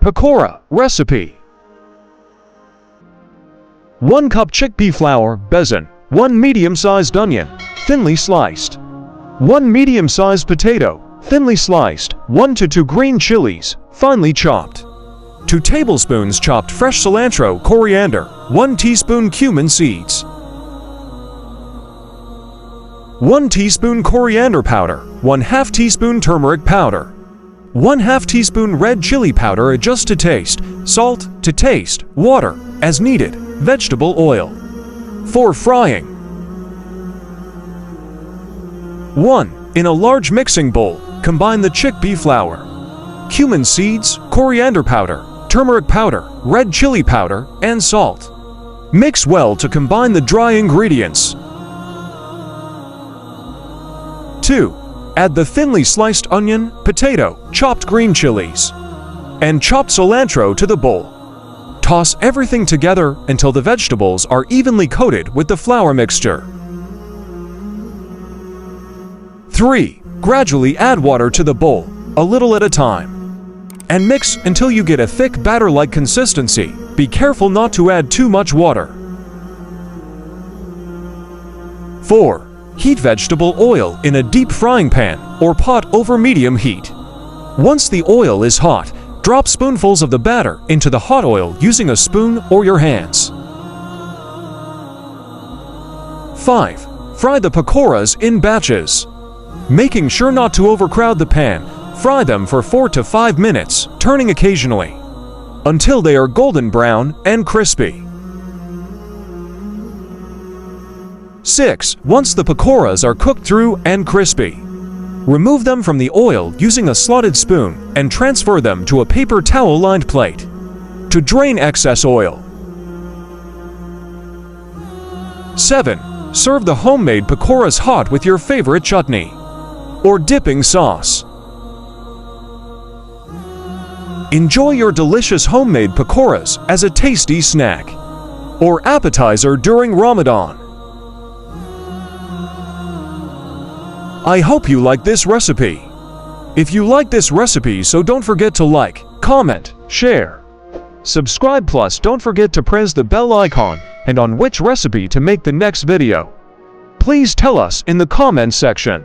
Pakora recipe. 1 cup chickpea flour, besan, 1 medium-sized onion, thinly sliced, 1 medium-sized potato, thinly sliced, 1 to 2 green chilies, finely chopped, 2 tablespoons chopped fresh cilantro, coriander, 1 teaspoon cumin seeds, 1 teaspoon coriander powder, 1/2 teaspoon turmeric powder, 1/2 teaspoon red chili powder adjust to taste, salt to taste, water as needed, vegetable oil. For frying. 1. In a large mixing bowl, combine the chickpea flour, cumin seeds, coriander powder, turmeric powder, red chili powder, and salt. Mix well to combine the dry ingredients. 2. Add the thinly sliced onion, potato, chopped green chilies, and chopped cilantro to the bowl. Toss everything together until the vegetables are evenly coated with the flour mixture. 3. Gradually add water to the bowl, a little at a time, and mix until you get a thick batter-like consistency. Be careful not to add too much water. 4. Heat vegetable oil in a deep frying pan or pot over medium heat. Once the oil is hot, drop spoonfuls of the batter into the hot oil using a spoon or your hands. 5. Fry the pakoras in batches. Making sure not to overcrowd the pan, fry them for 4 to 5 minutes, turning occasionally, until they are golden brown and crispy. 6. Once the pakoras are cooked through and crispy, remove them from the oil using a slotted spoon and transfer them to a paper towel-lined plate to drain excess oil. 7. Serve the homemade pakoras hot with your favorite chutney or dipping sauce. Enjoy your delicious homemade pakoras as a tasty snack or appetizer during Ramadan. I hope you like this recipe. If you like this recipe, so don't forget to like, comment, share, subscribe, plus don't forget to press the bell icon and on which recipe to make the next video. Please tell us in the comment section.